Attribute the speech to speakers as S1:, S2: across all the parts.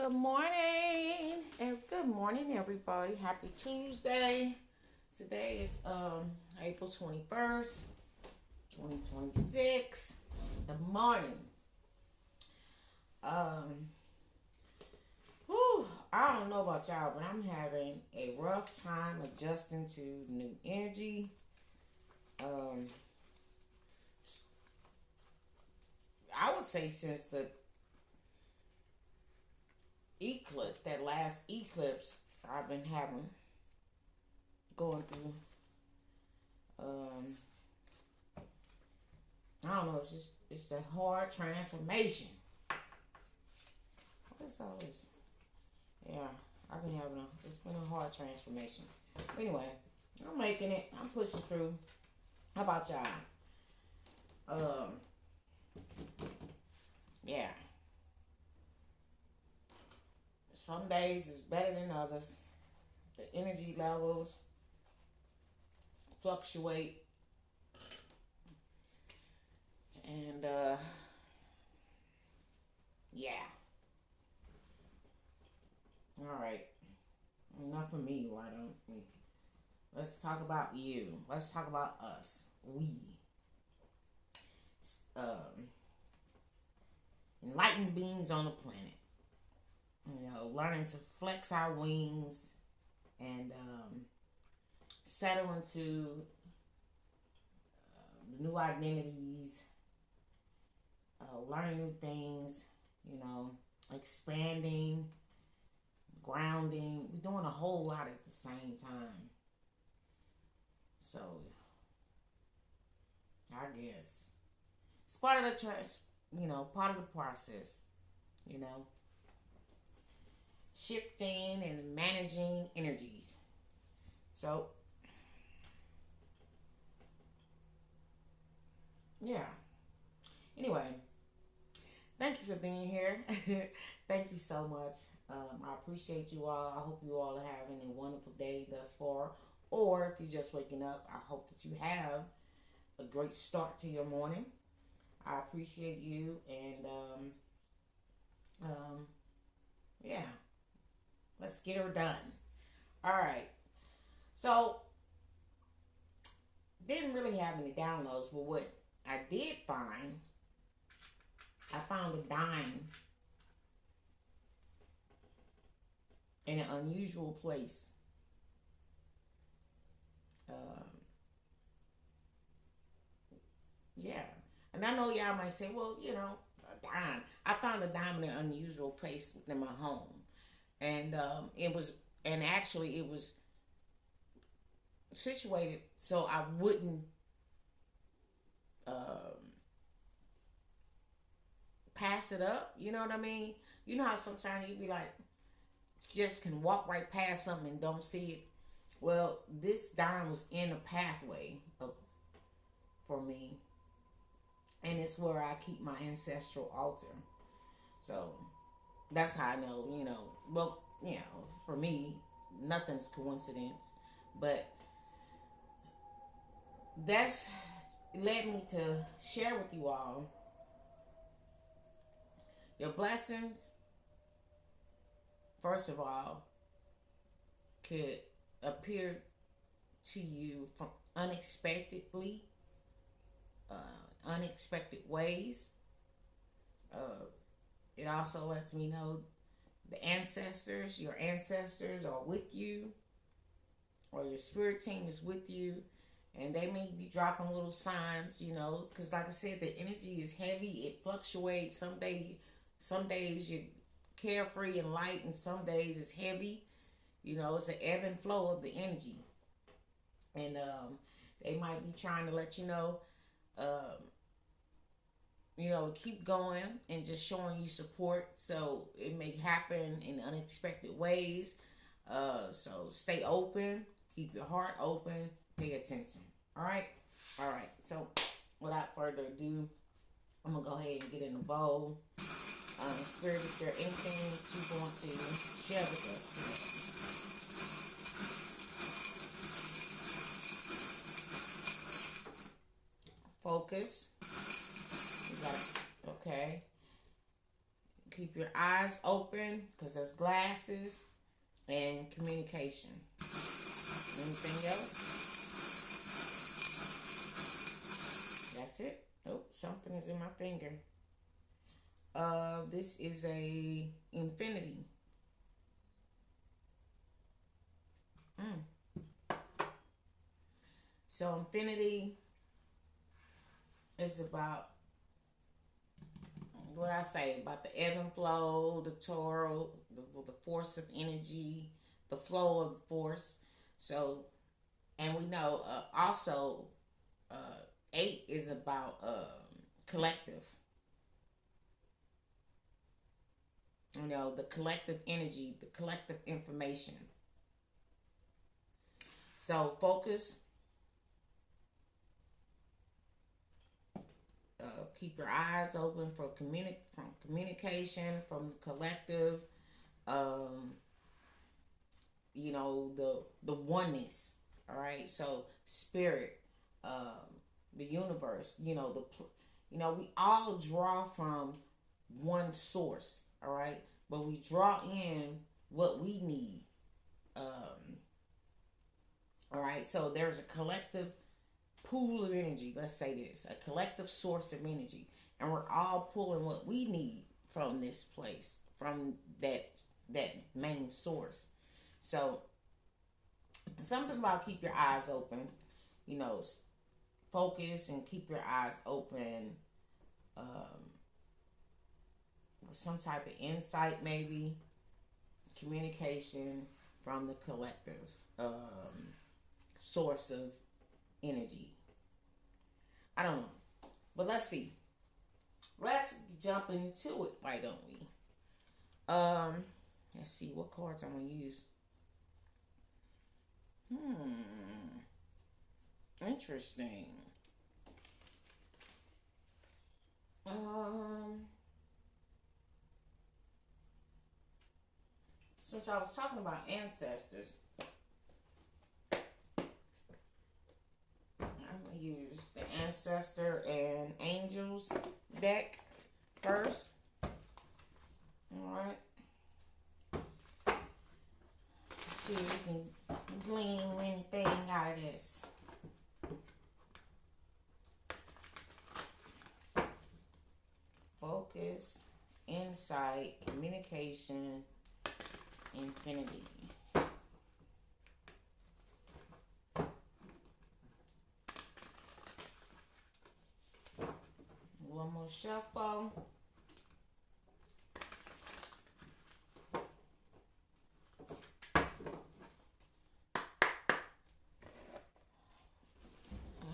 S1: Good morning. Good morning, everybody. Happy Tuesday. Today is April 21st, 2026. The morning. Um I don't know about y'all, but I'm having a rough time adjusting to new energy. Um I would say since the eclipse, that last eclipse, I've been having going through um I don't know, it's a hard transformation. What's all this? Yeah, it's been a hard transformation. Anyway, I'm making it. I'm pushing through. How about y'all? Um, yeah. Some days is better than others. The energy levels fluctuate, and yeah. All right. Enough for me. Why don't we? Let's talk about you. Let's talk about us. We. Um, enlightened beings on the planet. Learning to flex our wings and settle into new identities, learning new things, you know, expanding, grounding. We're doing a whole lot at the same time. So, I guess it's part of the part of the process, you know, shifting and managing energies. So, yeah. Anyway, thank you for being here. Thank you so much. I appreciate you all. I hope you all are having a wonderful day thus far. Or if you're just waking up, I hope that you have a great start to your morning. I appreciate you. And um, yeah, let's get her done. All right. So, didn't really have any downloads, but what I did find, I found a dime in an unusual place. Um, yeah. And I know y'all might say, well, a dime. I found a dime in an unusual place within my home. And actually, it was situated so I wouldn't um, pass it up. You know what I mean? You know how sometimes you be like, just can walk right past something and don't see it. Well, this dime was in a pathway for me, and it's where I keep my ancestral altar. So that's how I know. Well, for me, nothing's coincidence, but that's led me to share with you all your blessings. First of all, could appear to you from unexpectedly, unexpected ways. Uh, it also lets me know your ancestors are with you, or your spirit team is with you, and they may be dropping little signs, because like I said, the energy is heavy. It fluctuates. Some days you're carefree and light, and some days it's heavy. It's an ebb and flow of the energy, and they might be trying to let um, keep going and just showing you support. So it may happen in unexpected ways. So stay open, keep your heart open, pay attention. All right, all right. So without further ado, I'm gonna go ahead and get in the bowl. Spirit, is there anything you want to share with us today? Focus. Okay. Keep your eyes open because there's glasses and communication. Anything else? That's it. Oh, something is in my finger. This is a infinity. So infinity is about what I say about the ebb and flow, the Toro, the force of energy, the flow of force. So, and we know also uh, 8 is about collective. You know, the collective energy, the collective information. So focus. Keep your eyes open for from communication, from collective. Um, you know, the oneness. All right. So spirit, the universe. You know, we all draw from one source. All right, but we draw in what we need. All right. So there's a collective pool of energy. Let's say this, a collective source of energy, and we're all pulling what we need from this place, from that main source. So something about keep your eyes open, you know, focus and keep your eyes open. Some type of insight, maybe communication from the collective source of energy. I don't know, but let's see. Let's jump into it. Why don't we? Let's see what cards I'm gonna use. Interesting. Since I was talking about ancestors, I'm gonna use the ancestor and angels deck first. All right. Let's see if we can glean anything out of this. Focus, insight, communication, infinity. One more shuffle.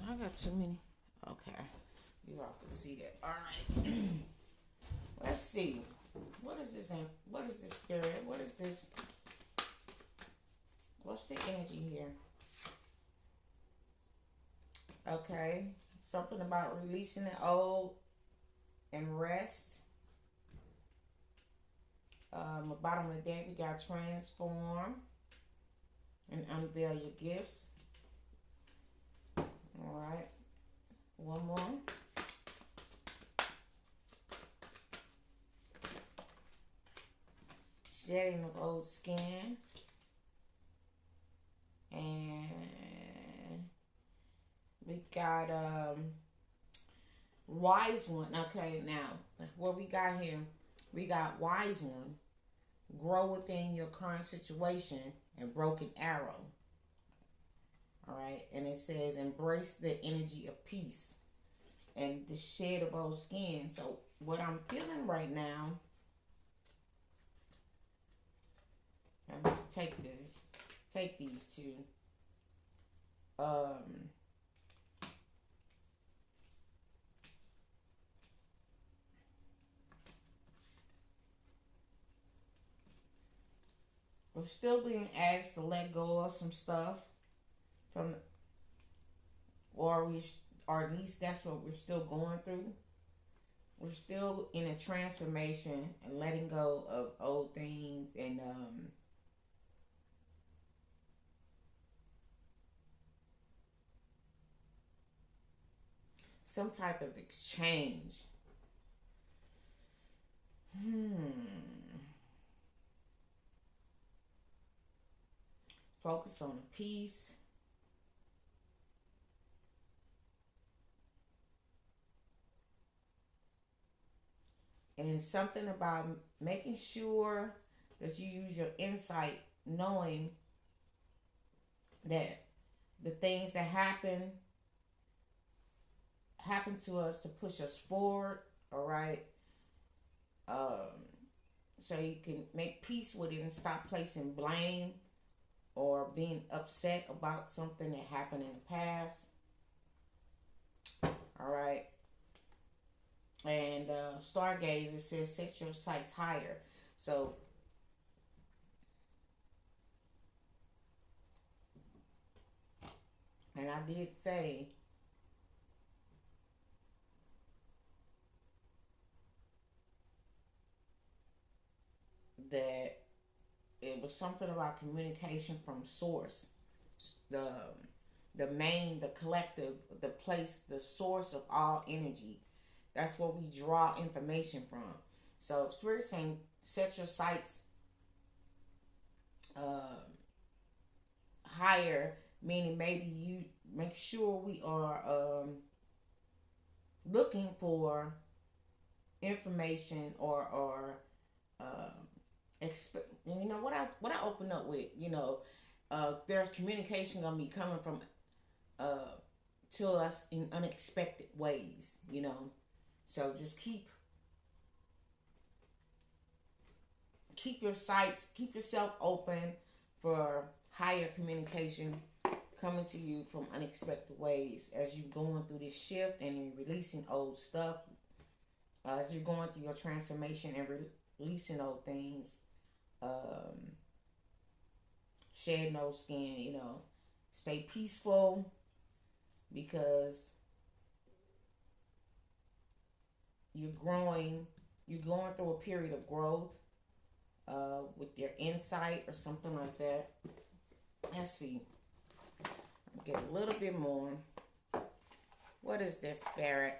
S1: I got too many. Okay. You all can see that. All right. Let's see. What is this? What is this spirit? What is this? What's the energy here? Okay. Something about releasing the old and rest. Bottom of the deck, we got transform and unveil your gifts. All right. One more. Shedding of old skin. And we got wise one. Okay, now what we got here? We got wise one. Grow within your current situation and broken arrow. All right, and it says embrace the energy of peace and the shed of old skin. So what I'm feeling right now, let's take these two. We're still being asked to let go of some stuff from, or at least that's what we're still going through. We're still in a transformation and letting go of old things and some type of exchange. Focus on the peace. And it's something about making sure that you use your insight, knowing that the things that happen to us to push us forward. All right. Um, so you can make peace with it and stop placing blame or being upset about something that happened in the past. All right. And stargaze, it says set your sights higher. So and I did say that it was something about communication from source, the the collective, the place, the source of all energy. That's where we draw information from. So spirit saying set your sights uh, higher, meaning maybe you make sure we are looking for information or you know what I open up with, there's communication gonna be coming from uh to us in unexpected ways. So just keep your sights, keep yourself open for higher communication coming to you from unexpected ways as you're going through this shift and you're releasing old stuff, as you're going through your transformation and releasing old things. um Shed no skin. Stay peaceful because you're growing, you're going through a period of growth with your insight or something like that. Let's see. I'll get a little bit more. What is this, Spirit?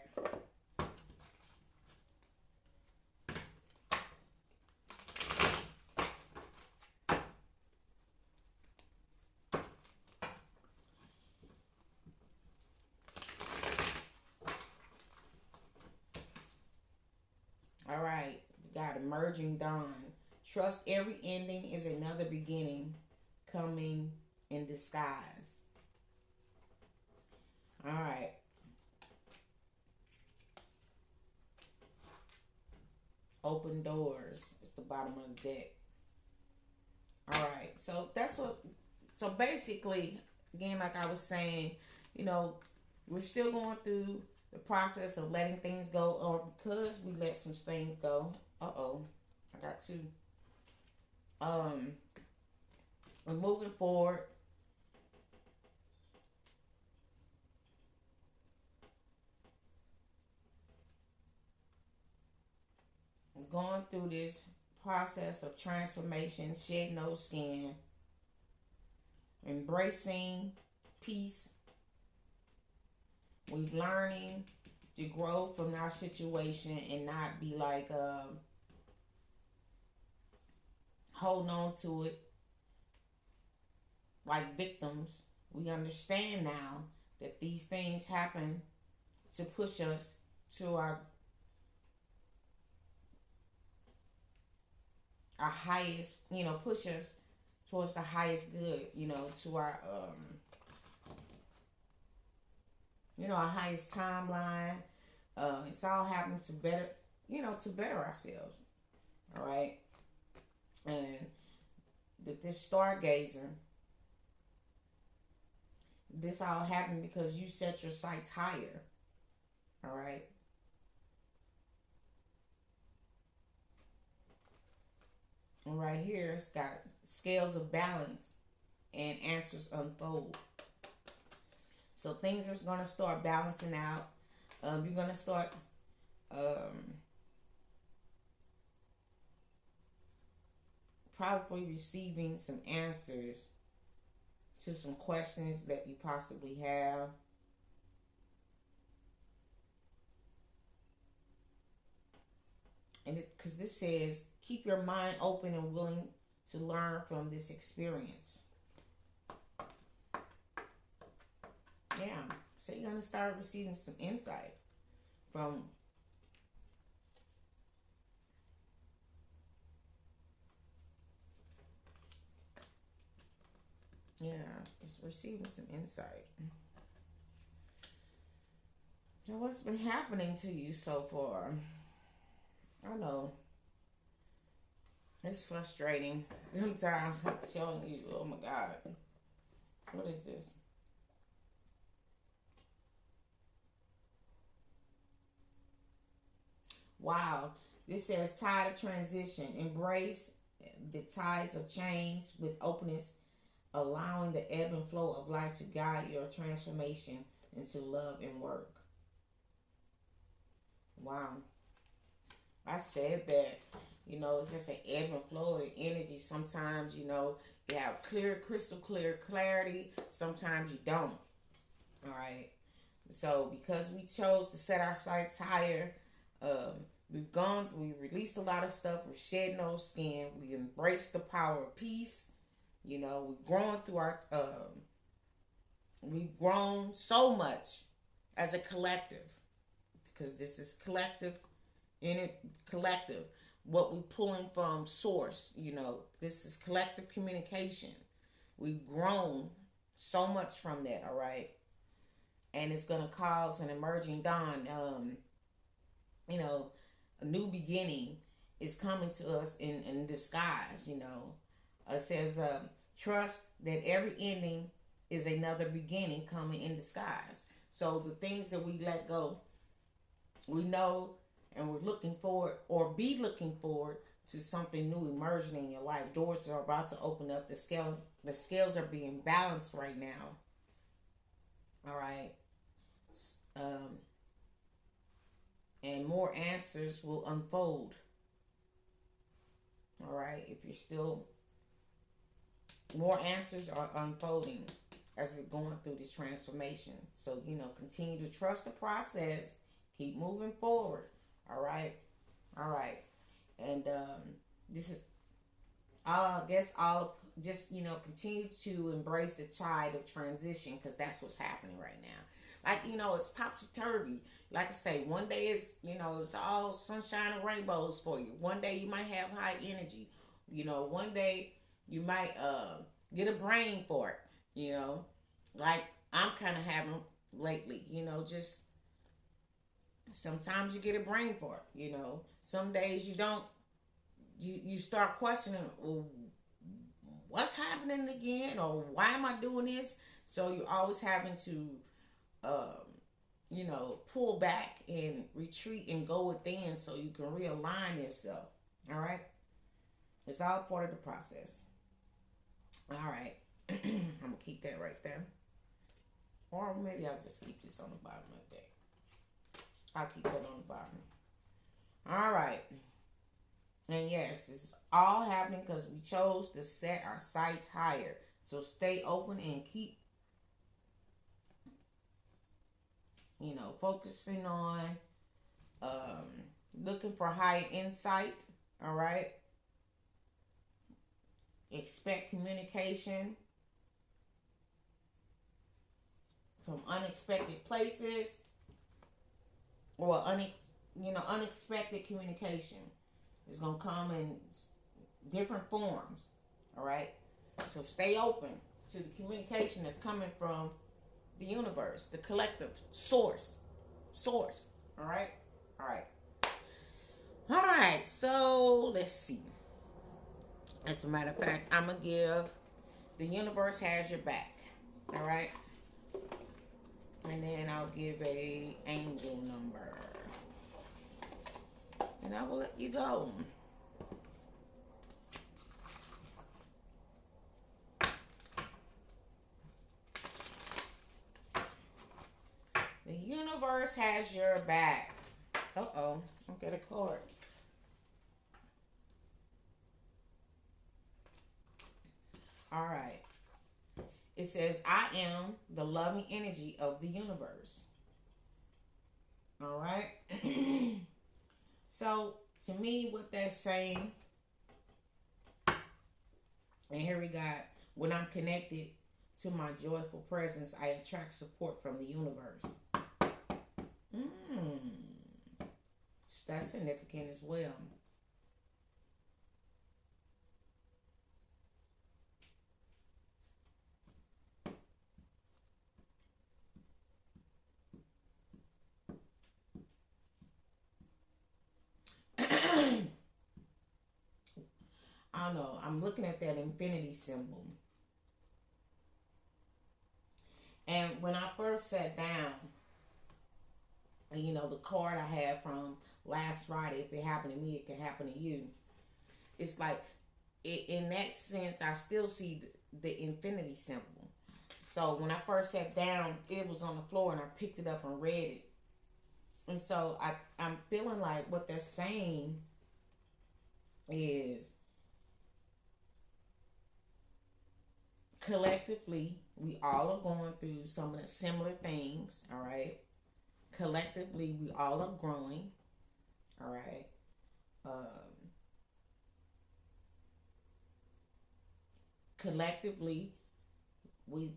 S1: All right. We got emerging dawn. Trust every ending is another beginning coming in disguise. All right. Open doors. It's the bottom of the deck. All right. So that's what. So basically, again, like I was saying, you know, we're still going through the process of letting things go, or because we let some things go. I got to. Um, we're moving forward. Going through this process of transformation, shed no skin, embracing peace. We're learning to grow from our situation and not be like holding on to it like victims. We understand now that these things happen to push us to our highest, push us towards the highest good, to our highest timeline. It's all happening to better, to better ourselves. All right. And that this stargazer, this all happened because you set your sights higher. All right. And right here, it's got scales of balance and answers unfold. So things are going to start balancing out. You're going to start probably receiving some answers to some questions that you possibly have. And because this says, keep your mind open and willing to learn from this experience. Yeah. So you're gonna start receiving some insight from, yeah, it's receiving some insight. Now, what's been happening to you so far? I know it's frustrating. Sometimes I'm telling you, oh my God, what is this? Wow. This says tide of transition. Embrace the tides of change with openness, allowing the ebb and flow of life to guide your transformation into love and work. Wow. I said that, it's just an ebb and flow of energy. Sometimes, you have clear, crystal clear clarity. Sometimes you don't. All right. So because we chose to set our sights higher, we released a lot of stuff. We're shedding those skin. We embraced the power of peace. We've grown we've grown so much as a collective, because this is collective in it, collective. What we pulling from source, this is collective communication. We've grown so much from that, all right? And it's gonna cause an emerging dawn. You know, a new beginning is coming to us in disguise. It says, trust that every ending is another beginning coming in disguise. So the things that we let go, we know, and we're looking forward, or be looking forward to something new emerging in your life. Doors are about to open up. The scales are being balanced right now. All right. Um, and more answers will unfold. All right. If you're still, more answers are unfolding as we're going through this transformation. So, continue to trust the process. Keep moving forward. All right. All right. And this is, I guess, all just, continue to embrace the tide of transition, because that's what's happening right now. Like, it's topsy turvy. Like I say, one day it's all sunshine and rainbows for you. One day you might have high energy. One day you might get a brain for it. Like I'm kind of having lately. Just sometimes you get a brain for it. Some days you don't. You start questioning, well, what's happening again, or why am I doing this? So you're always having to, pull back and retreat and go within so you can realign yourself. All right, it's all part of the process. All right, I'm gonna keep that right there, or maybe I'll just keep this on the bottom of that. I'll keep that on the bottom. All right. And yes, it's all happening because we chose to set our sights higher. So stay open and keep, focusing on um, looking for higher insight. All right. Expect communication from unexpected places, or unexpected communication. It's gonna come in different forms. All right. So stay open to the communication that's coming from the universe, the collective source. Source. All right. All right. All right. So let's see. As a matter of fact, I'm gonna give the universe has your back. All right. And then I'll give a angel number, and I will let you go. The universe has your back. Uh-oh. I'll get a card. All right. It says, I am the loving energy of the universe. All right. So, to me, what that's saying, and here we got, when I'm connected to my joyful presence, I attract support from the universe. Mm, that's significant as well. I don't know. I'm looking at that infinity symbol. And when I first sat down, the card I had from last Friday, if it happened to me, it can happen to you. It's like, in that sense, I still see the infinity symbol. So when I first sat down, it was on the floor and I picked it up and read it. And so I'm feeling like what they're saying is collectively, we all are going through some of the similar things, all right? Collectively, we all are growing, all right? Um, Collectively, we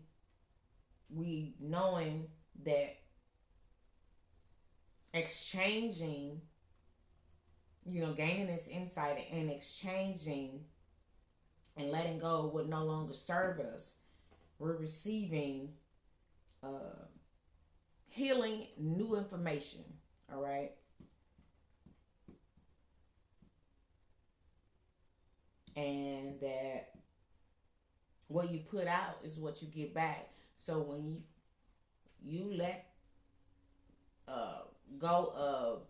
S1: we knowing that exchanging, gaining this insight and exchanging and letting go of what no longer serve us, we're receiving uh, healing new information. All right. And that what you put out is what you get back. So when you let uh, go of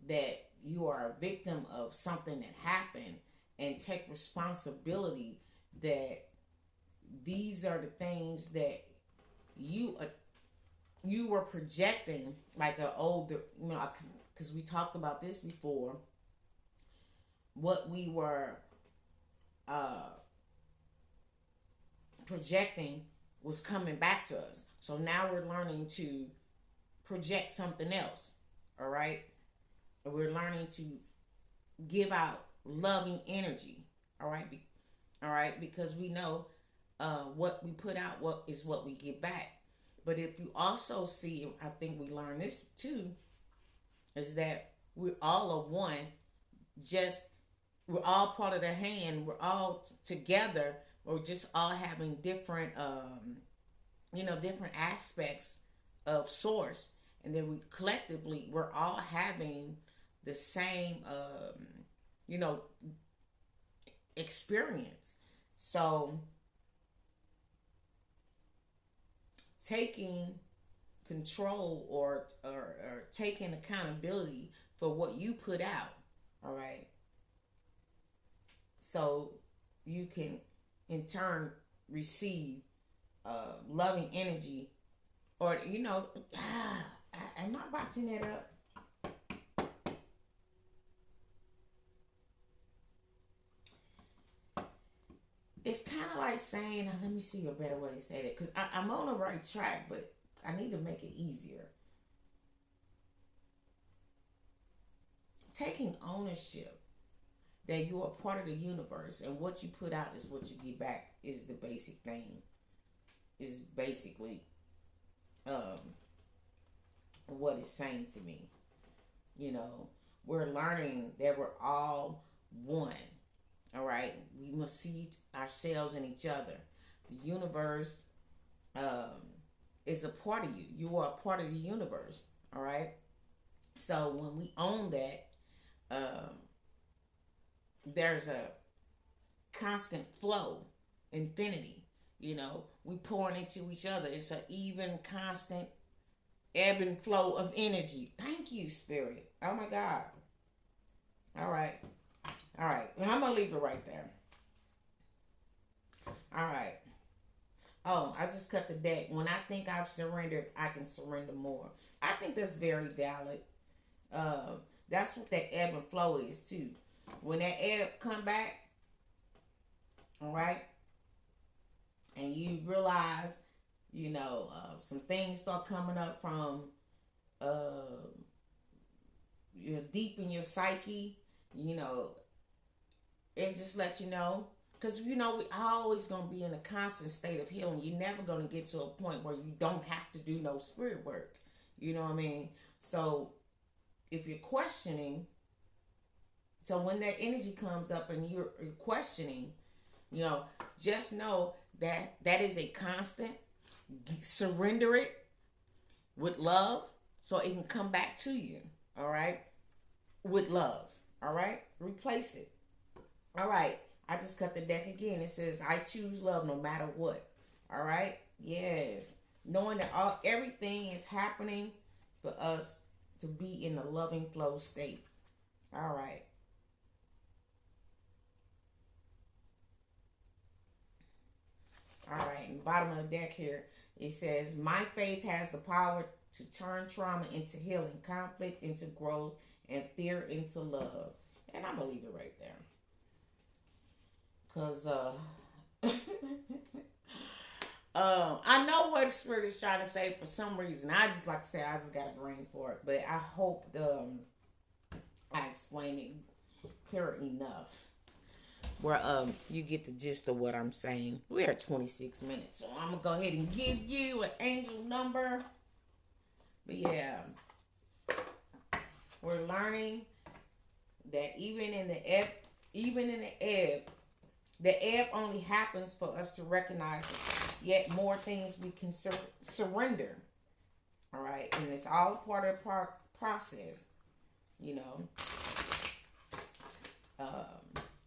S1: that, you are a victim of something that happened, and take responsibility that these are the things that you you were projecting, like a older, because we talked about this before, what we were uh projecting was coming back to us. So now we're learning to project something else. All right. We're learning to give out loving energy. All right. All right. Because we know what we put out, what is what we get back. But if you also see, I think we learned this too, is that we're all a one. Just we're all part of the hand. We're all together. We're just all having different, different aspects of source, and then we collectively we're all having the same, you know, experience. So taking control, or taking accountability for what you put out, all right, so you can in turn receive loving energy, or am I botching it up? It's kind of like saying, let me see a better way to say that, because I'm on the right track, but I need to make it easier. Taking ownership that you're a part of the universe, and what you put out is what you get back, is the basic thing. Is basically um, what it's saying to me. You know, we're learning that we're all one. All right, we must see ourselves in each other. The universe um, is a part of you. You are a part of the universe. All right. So when we own that, um, there's a constant flow, infinity. We pouring into each other. It's an even, constant ebb and flow of energy. Thank you, Spirit. Oh my God. All right. All right. I'm going to leave it right there. All right. Oh, I just cut the deck. When I think I've surrendered, I can surrender more. I think that's very valid. Uh, that's what that ebb and flow is too. When that ebb come back, all right, and you realize, some things start coming up from uh, you're deep in your psyche, you know, it just lets you know Because we always gonna be in a constant state of healing. You're never gonna get to a point where you don't have to do no spirit work. You know what I mean? So if you're questioning, so when that energy comes up and you're questioning, you know, just know that that is a constant. Surrender it with love so it can come back to you. All right? With love. All right? Replace it. All right. I just cut the deck again. It says, I choose love no matter what. All right? Yes. Knowing that everything is happening for us to be in a loving flow state. All right. All right. In the bottom of the deck here, it says, my faith has the power to turn trauma into healing, conflict into growth, and fear into love. And I'm going to leave it right there. Because I know what the spirit is trying to say for some reason. I just, like I said, I just got a brain for it. But I hope I explain it clear enough where you get the gist of what I'm saying. We're at 26 minutes, so I'm gonna go ahead and give you an angel number. But yeah, we're learning that even in the ebb, the ebb only happens for us to recognize it. Yet more things we can surrender. All right, and it's all part of the process. You know.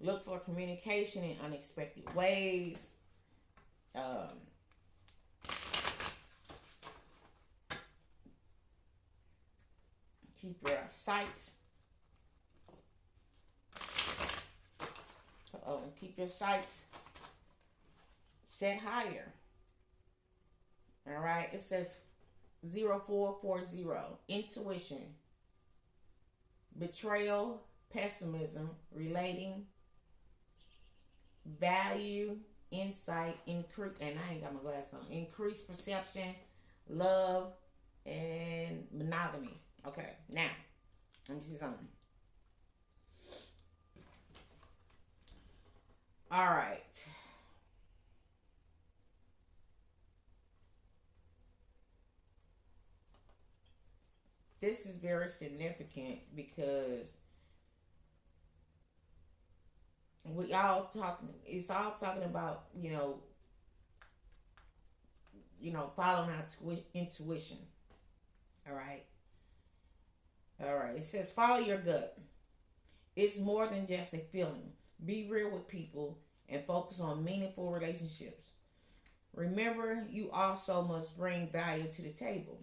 S1: Look for communication in unexpected ways. Keep your sights. Keep your sights set higher. All right. It says 0440. Intuition. Betrayal. Pessimism. Relating. Value, insight, increase, and I ain't got my glasses on. Increased perception, love, and monogamy. Okay, now let me see something. All right. This is very significant because we all talking. It's all talking about following our intuition. All right, all right. It says follow your gut. It's more than just a feeling. Be real with people and focus on meaningful relationships. Remember, you also must bring value to the table.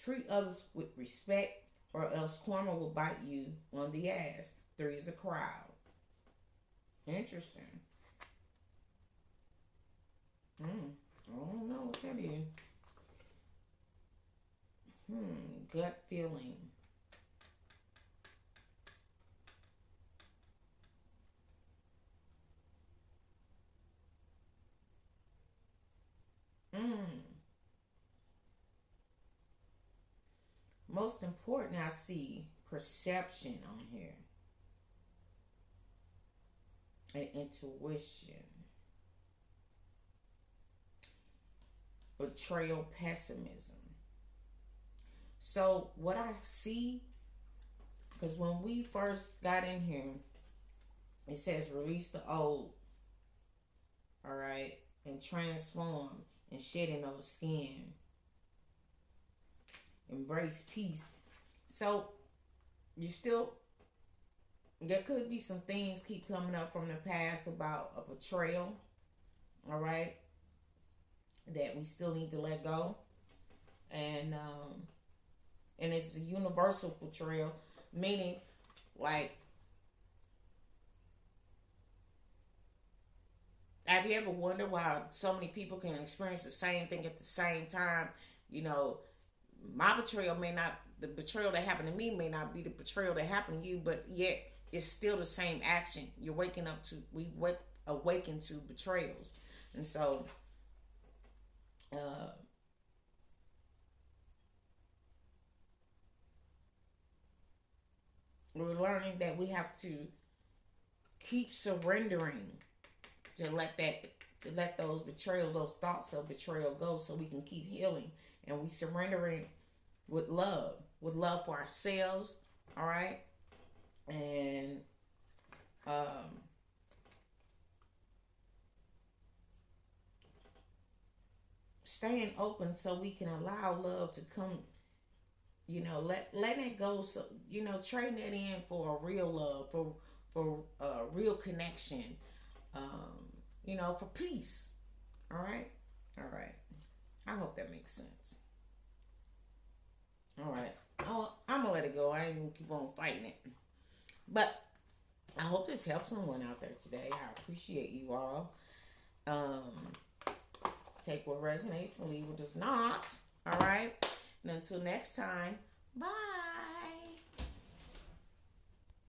S1: Treat others with respect, or else karma will bite you on the ass. Three is a crowd. Interesting. I don't know what that is. Gut feeling. Most important, I see perception on here and intuition. Betrayal, pessimism. So what I see, because when we first got in here, it says release the old, all right, and transform and shedding those skin. Embrace peace. So you still, there could be some things keep coming up from the past about a betrayal, all right, that we still need to let go. And it's a universal betrayal, meaning like, have you ever wondered why so many people can experience the same thing at the same time? You know, my betrayal may not, the betrayal that happened to me may not be the betrayal that happened to you, but yet it's still the same action. You're waking up to, awaken to betrayals. And so, uh, we're learning that we have to keep surrendering to let those betrayal, those thoughts of betrayal go, so we can keep healing, and we surrendering with love for ourselves. All right, and um, staying open so we can allow love to come. Letting it go, so trading it in for a real love, for real connection, for peace. All right, all right. I hope that makes sense. All right. I'm gonna let it go. I ain't gonna keep on fighting it. But I hope this helps someone out there today. I appreciate you all. Um, Take what resonates and leave what does not. All right. And until next time, bye.